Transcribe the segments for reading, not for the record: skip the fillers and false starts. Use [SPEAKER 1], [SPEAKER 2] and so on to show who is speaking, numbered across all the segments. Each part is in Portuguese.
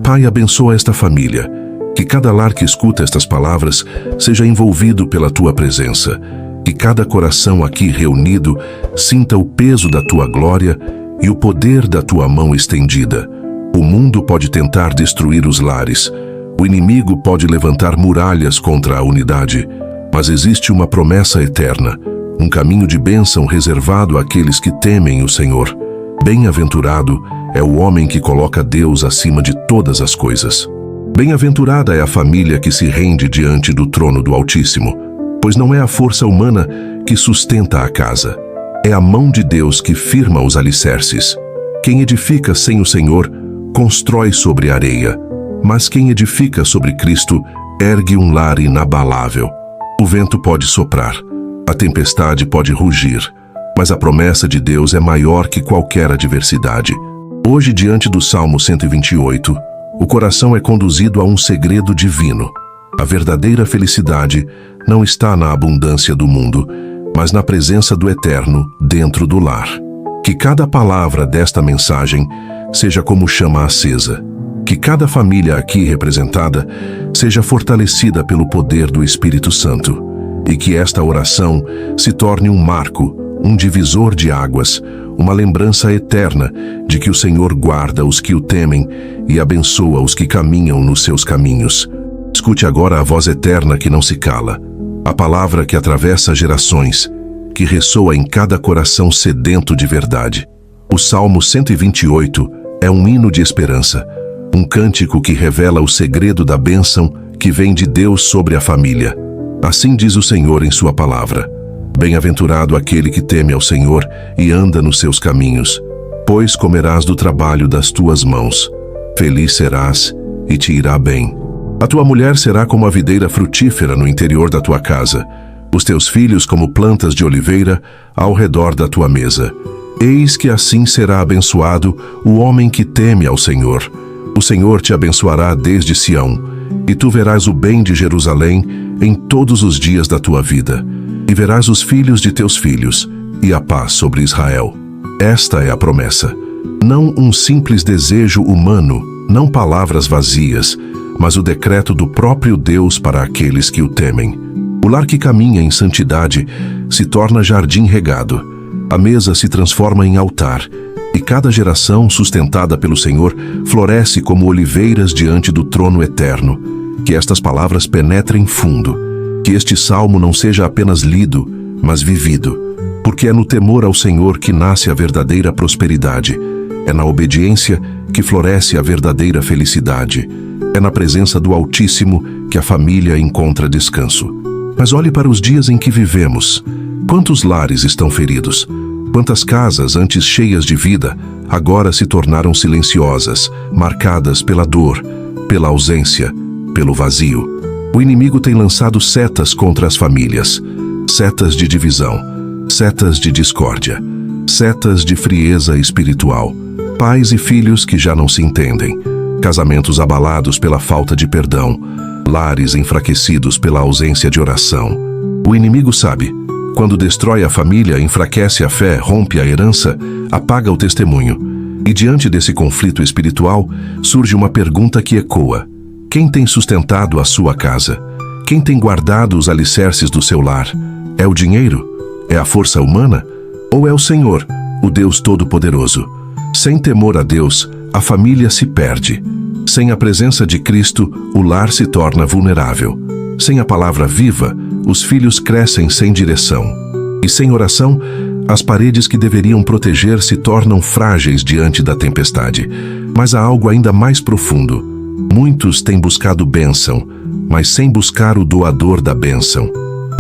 [SPEAKER 1] Pai, abençoa esta família. Que cada lar que escuta estas palavras seja envolvido pela Tua presença. Que cada coração aqui reunido sinta o peso da Tua glória e o poder da Tua mão estendida. O mundo pode tentar destruir os lares. O inimigo pode levantar muralhas contra a unidade. Mas existe uma promessa eterna, um caminho de bênção reservado àqueles que temem o Senhor. Bem-aventurado é o homem que coloca Deus acima de todas as coisas. Bem-aventurada é a família que se rende diante do trono do Altíssimo, pois não é a força humana que sustenta a casa. É a mão de Deus que firma os alicerces. Quem edifica sem o Senhor, constrói sobre areia. Mas quem edifica sobre Cristo, ergue um lar inabalável. O vento pode soprar, a tempestade pode rugir, mas a promessa de Deus é maior que qualquer adversidade. Hoje, diante do Salmo 128, o coração é conduzido a um segredo divino. A verdadeira felicidade não está na abundância do mundo, mas na presença do Eterno dentro do lar. Que cada palavra desta mensagem seja como chama acesa. Que cada família aqui representada seja fortalecida pelo poder do Espírito Santo. E que esta oração se torne um marco, um divisor de águas, uma lembrança eterna de que o Senhor guarda os que o temem e abençoa os que caminham nos seus caminhos. Escute agora a voz eterna que não se cala, a palavra que atravessa gerações, que ressoa em cada coração sedento de verdade. O Salmo 128 é um hino de esperança, um cântico que revela o segredo da bênção que vem de Deus sobre a família. Assim diz o Senhor em sua palavra: Bem-aventurado aquele que teme ao Senhor e anda nos seus caminhos, pois comerás do trabalho das tuas mãos. Feliz serás e te irá bem. A tua mulher será como a videira frutífera no interior da tua casa, os teus filhos como plantas de oliveira ao redor da tua mesa. Eis que assim será abençoado o homem que teme ao Senhor. O Senhor te abençoará desde Sião, e tu verás o bem de Jerusalém em todos os dias da tua vida, e verás os filhos de teus filhos, e a paz sobre Israel. Esta é a promessa. Não um simples desejo humano, não palavras vazias, mas o decreto do próprio Deus para aqueles que o temem. O lar que caminha em santidade se torna jardim regado. A mesa se transforma em altar, e cada geração sustentada pelo Senhor floresce como oliveiras diante do trono eterno. Que estas palavras penetrem fundo. Que este salmo não seja apenas lido, mas vivido. Porque é no temor ao Senhor que nasce a verdadeira prosperidade. É na obediência que floresce a verdadeira felicidade. É na presença do Altíssimo que a família encontra descanso. Mas olhe para os dias em que vivemos. Quantos lares estão feridos? Quantas casas, antes cheias de vida, agora se tornaram silenciosas, marcadas pela dor, pela ausência, pelo vazio. O inimigo tem lançado setas contra as famílias, setas de divisão, setas de discórdia, setas de frieza espiritual, pais e filhos que já não se entendem, casamentos abalados pela falta de perdão, lares enfraquecidos pela ausência de oração. O inimigo sabe. Quando destrói a família, enfraquece a fé, rompe a herança, apaga o testemunho. E diante desse conflito espiritual, surge uma pergunta que ecoa: quem tem sustentado a sua casa? Quem tem guardado os alicerces do seu lar? É o dinheiro? É a força humana? Ou é o Senhor, o Deus Todo-Poderoso? Sem temor a Deus, a família se perde. Sem a presença de Cristo, o lar se torna vulnerável. Sem a palavra viva, os filhos crescem sem direção. E sem oração, as paredes que deveriam proteger se tornam frágeis diante da tempestade. Mas há algo ainda mais profundo. Muitos têm buscado bênção, mas sem buscar o doador da bênção.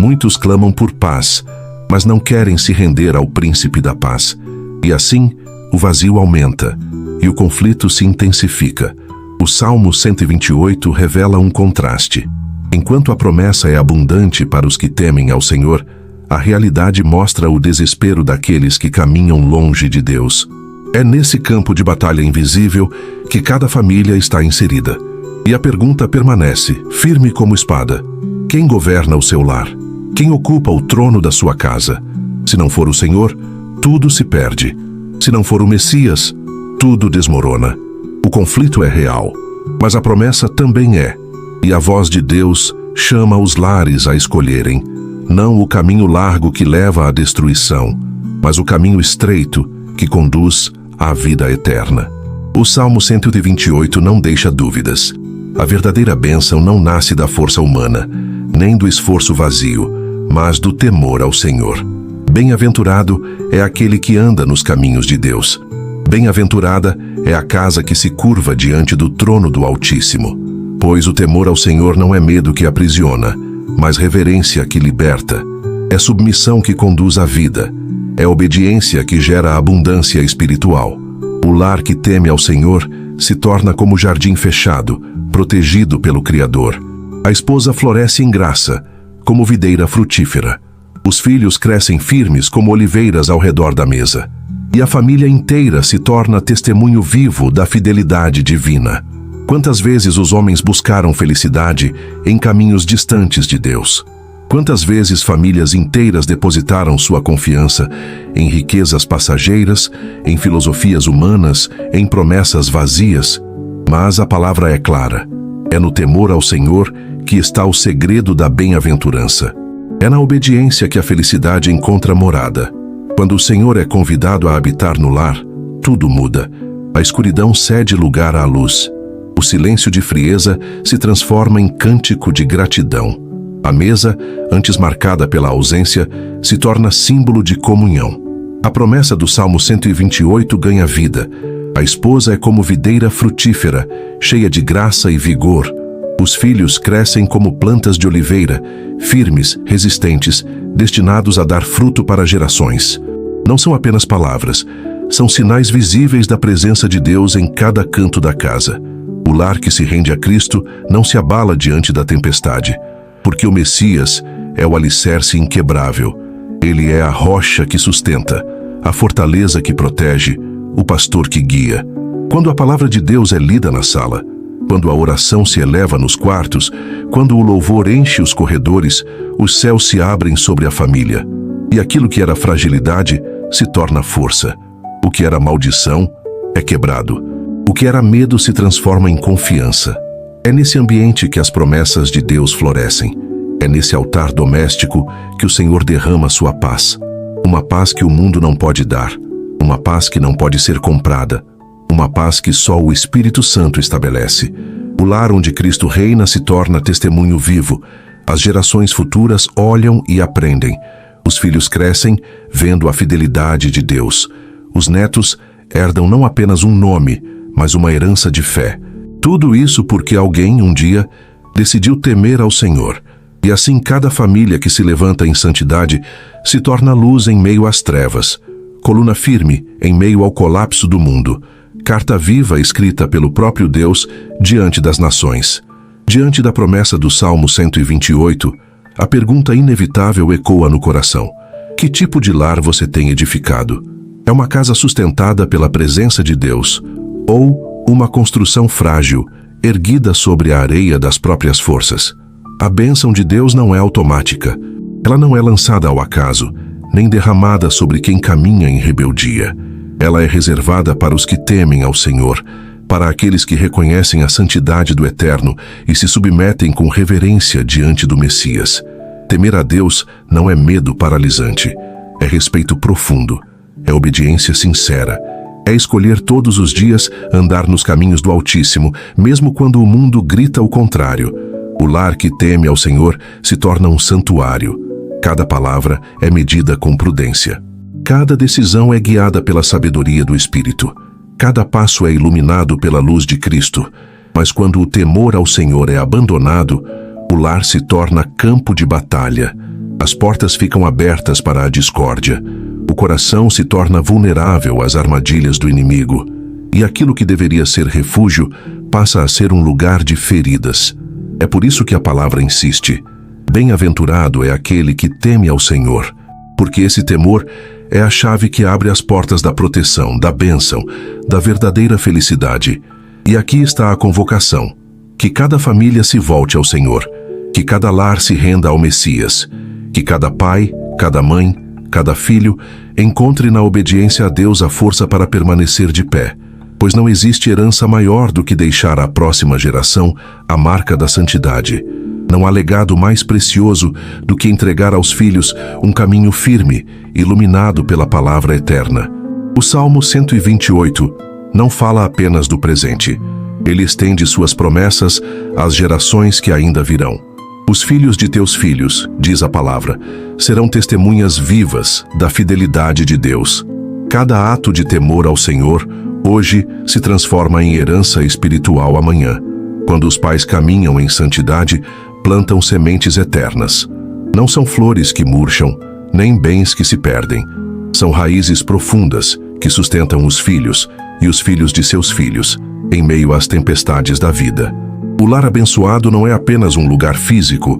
[SPEAKER 1] Muitos clamam por paz, mas não querem se render ao príncipe da paz. E assim, o vazio aumenta, e o conflito se intensifica. O Salmo 128 revela um contraste. Enquanto a promessa é abundante para os que temem ao Senhor, a realidade mostra o desespero daqueles que caminham longe de Deus. É nesse campo de batalha invisível que cada família está inserida. E a pergunta permanece, firme como espada: quem governa o seu lar? Quem ocupa o trono da sua casa? Se não for o Senhor, tudo se perde. Se não for o Messias, tudo desmorona. O conflito é real. Mas a promessa também é, e a voz de Deus chama os lares a escolherem, não o caminho largo que leva à destruição, mas o caminho estreito que conduz à vida eterna. O Salmo 128 não deixa dúvidas. A verdadeira bênção não nasce da força humana, nem do esforço vazio, mas do temor ao Senhor. Bem-aventurado é aquele que anda nos caminhos de Deus. Bem-aventurada é a casa que se curva diante do trono do Altíssimo. Pois o temor ao Senhor não é medo que aprisiona, mas reverência que liberta. É submissão que conduz à vida. É obediência que gera abundância espiritual. O lar que teme ao Senhor se torna como jardim fechado, protegido pelo Criador. A esposa floresce em graça, como videira frutífera. Os filhos crescem firmes como oliveiras ao redor da mesa. E a família inteira se torna testemunho vivo da fidelidade divina. Quantas vezes os homens buscaram felicidade em caminhos distantes de Deus? Quantas vezes famílias inteiras depositaram sua confiança em riquezas passageiras, em filosofias humanas, em promessas vazias? Mas a palavra é clara. É no temor ao Senhor que está o segredo da bem-aventurança. É na obediência que a felicidade encontra morada. Quando o Senhor é convidado a habitar no lar, tudo muda. A escuridão cede lugar à luz. O silêncio de frieza se transforma em cântico de gratidão. A mesa, antes marcada pela ausência, se torna símbolo de comunhão. A promessa do Salmo 128 ganha vida. A esposa é como videira frutífera, cheia de graça e vigor. Os filhos crescem como plantas de oliveira, firmes, resistentes, destinados a dar fruto para gerações. Não são apenas palavras, são sinais visíveis da presença de Deus em cada canto da casa. O lar que se rende a Cristo não se abala diante da tempestade, porque o Messias é o alicerce inquebrável. Ele é a rocha que sustenta, a fortaleza que protege, o pastor que guia. Quando a palavra de Deus é lida na sala, quando a oração se eleva nos quartos, quando o louvor enche os corredores, os céus se abrem sobre a família. E aquilo que era fragilidade se torna força. O que era maldição é quebrado. O que era medo se transforma em confiança. É nesse ambiente que as promessas de Deus florescem. É nesse altar doméstico que o Senhor derrama sua paz. Uma paz que o mundo não pode dar. Uma paz que não pode ser comprada. Uma paz que só o Espírito Santo estabelece. O lar onde Cristo reina se torna testemunho vivo. As gerações futuras olham e aprendem. Os filhos crescem vendo a fidelidade de Deus. Os netos herdam não apenas um nome, mas uma herança de fé. Tudo isso porque alguém, um dia, decidiu temer ao Senhor. E assim cada família que se levanta em santidade se torna luz em meio às trevas, coluna firme em meio ao colapso do mundo, carta viva escrita pelo próprio Deus diante das nações. Diante da promessa do Salmo 128, a pergunta inevitável ecoa no coração. Que tipo de lar você tem edificado? É uma casa sustentada pela presença de Deus, ou uma construção frágil, erguida sobre a areia das próprias forças? A bênção de Deus não é automática. Ela não é lançada ao acaso, nem derramada sobre quem caminha em rebeldia. Ela é reservada para os que temem ao Senhor, para aqueles que reconhecem a santidade do Eterno e se submetem com reverência diante do Messias. Temer a Deus não é medo paralisante, é respeito profundo, é obediência sincera, é escolher todos os dias andar nos caminhos do Altíssimo, mesmo quando o mundo grita o contrário. O lar que teme ao Senhor se torna um santuário. Cada palavra é medida com prudência. Cada decisão é guiada pela sabedoria do Espírito. Cada passo é iluminado pela luz de Cristo. Mas quando o temor ao Senhor é abandonado, o lar se torna campo de batalha. As portas ficam abertas para a discórdia. O coração se torna vulnerável às armadilhas do inimigo. E aquilo que deveria ser refúgio passa a ser um lugar de feridas. É por isso que a palavra insiste. Bem-aventurado é aquele que teme ao Senhor, porque esse temor é a chave que abre as portas da proteção, da bênção, da verdadeira felicidade. E aqui está a convocação. Que cada família se volte ao Senhor, que cada lar se renda ao Messias, que cada pai, cada mãe, cada filho encontre na obediência a Deus a força para permanecer de pé. pois não existe herança maior do que deixar à próxima geração a marca da santidade. Não há legado mais precioso do que entregar aos filhos um caminho firme, iluminado pela palavra eterna. O Salmo 128 não fala apenas do presente. Ele estende suas promessas às gerações que ainda virão. Os filhos de teus filhos, diz a palavra, serão testemunhas vivas da fidelidade de Deus. Cada ato de temor ao Senhor, hoje, se transforma em herança espiritual amanhã. Quando os pais caminham em santidade, plantam sementes eternas. Não são flores que murcham, nem bens que se perdem. São raízes profundas que sustentam os filhos e os filhos de seus filhos, em meio às tempestades da vida. O lar abençoado não é apenas um lugar físico,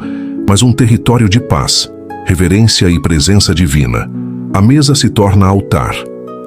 [SPEAKER 1] mas um território de paz, reverência e presença divina. A mesa se torna altar.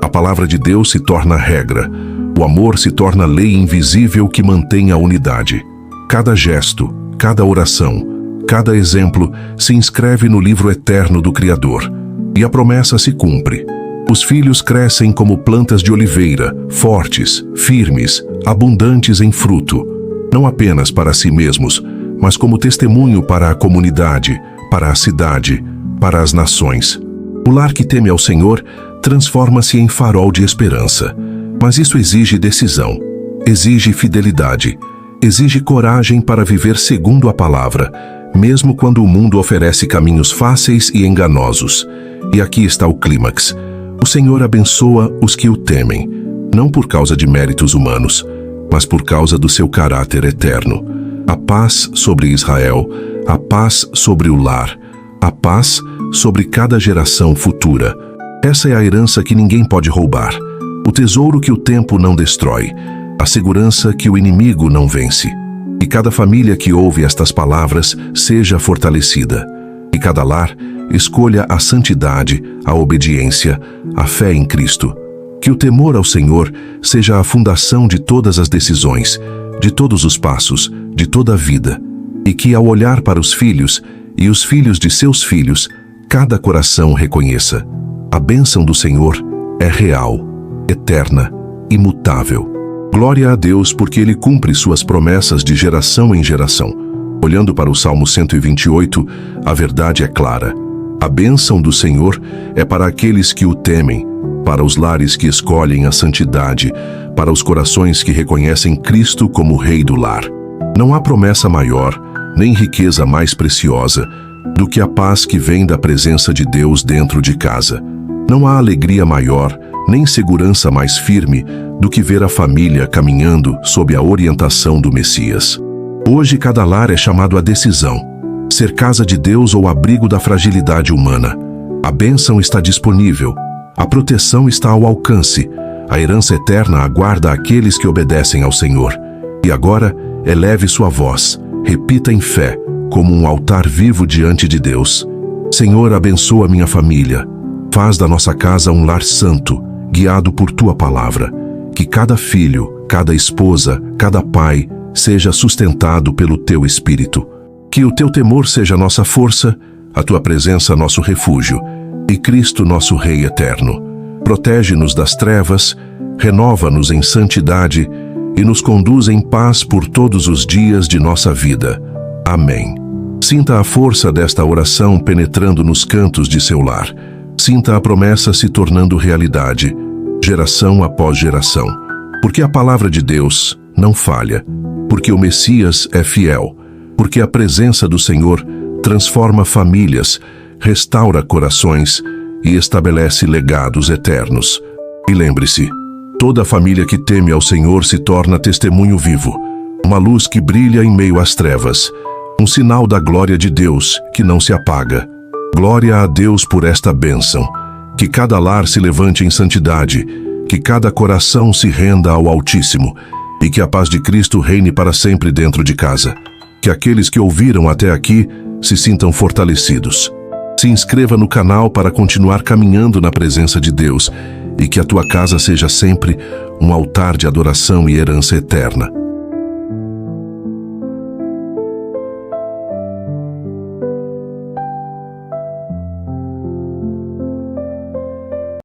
[SPEAKER 1] A palavra de Deus se torna regra. O amor se torna lei invisível que mantém a unidade. Cada gesto, cada oração, cada exemplo se inscreve no livro eterno do Criador. E a promessa se cumpre. Os filhos crescem como plantas de oliveira, fortes, firmes, abundantes em fruto. Não apenas para si mesmos, mas como testemunho para a comunidade, para a cidade, para as nações. O lar que teme ao Senhor transforma-se em farol de esperança. Mas isso exige decisão, exige fidelidade, exige coragem para viver segundo a palavra, mesmo quando o mundo oferece caminhos fáceis e enganosos. E aqui está o clímax. O Senhor abençoa os que o temem, não por causa de méritos humanos, mas por causa do seu caráter eterno. A paz sobre Israel, a paz sobre o lar, a paz sobre cada geração futura. Essa é a herança que ninguém pode roubar, o tesouro que o tempo não destrói, a segurança que o inimigo não vence. E cada família que ouve estas palavras seja fortalecida. E cada lar escolha a santidade, a obediência, a fé em Cristo. Que o temor ao Senhor seja a fundação de todas as decisões, de todos os passos, de toda a vida. E que ao olhar para os filhos e os filhos de seus filhos, cada coração reconheça: a bênção do Senhor é real, eterna, imutável. Glória a Deus porque Ele cumpre suas promessas de geração em geração. Olhando para o Salmo 128, a verdade é clara. A bênção do Senhor é para aqueles que o temem, para os lares que escolhem a santidade, para os corações que reconhecem Cristo como Rei do lar. Não há promessa maior, nem riqueza mais preciosa, do que a paz que vem da presença de Deus dentro de casa. Não há alegria maior, nem segurança mais firme do que ver a família caminhando sob a orientação do Messias. Hoje cada lar é chamado à decisão: ser casa de Deus ou abrigo da fragilidade humana. A bênção está disponível, a proteção está ao alcance, a herança eterna aguarda aqueles que obedecem ao Senhor. E agora, eleve sua voz, repita em fé, como um altar vivo diante de Deus: Senhor, abençoa minha família. Faz da nossa casa um lar santo, guiado por Tua palavra. Que cada filho, cada esposa, cada pai seja sustentado pelo Teu Espírito. Que o Teu temor seja nossa força, a Tua presença nosso refúgio, e Cristo nosso Rei eterno. Protege-nos das trevas, renova-nos em santidade e nos conduz em paz por todos os dias de nossa vida. Amém. Sinta a força desta oração penetrando nos cantos de seu lar. Sinta a promessa se tornando realidade, geração após geração. Porque a palavra de Deus não falha, porque o Messias é fiel, porque a presença do Senhor transforma famílias, restaura corações e estabelece legados eternos. E lembre-se, toda família que teme ao Senhor se torna testemunho vivo, uma luz que brilha em meio às trevas, um sinal da glória de Deus que não se apaga. Glória a Deus por esta bênção. Que cada lar se levante em santidade, que cada coração se renda ao Altíssimo e que a paz de Cristo reine para sempre dentro de casa. Que aqueles que ouviram até aqui se sintam fortalecidos. Se inscreva no canal para continuar caminhando na presença de Deus e que a tua casa seja sempre um altar de adoração e herança eterna.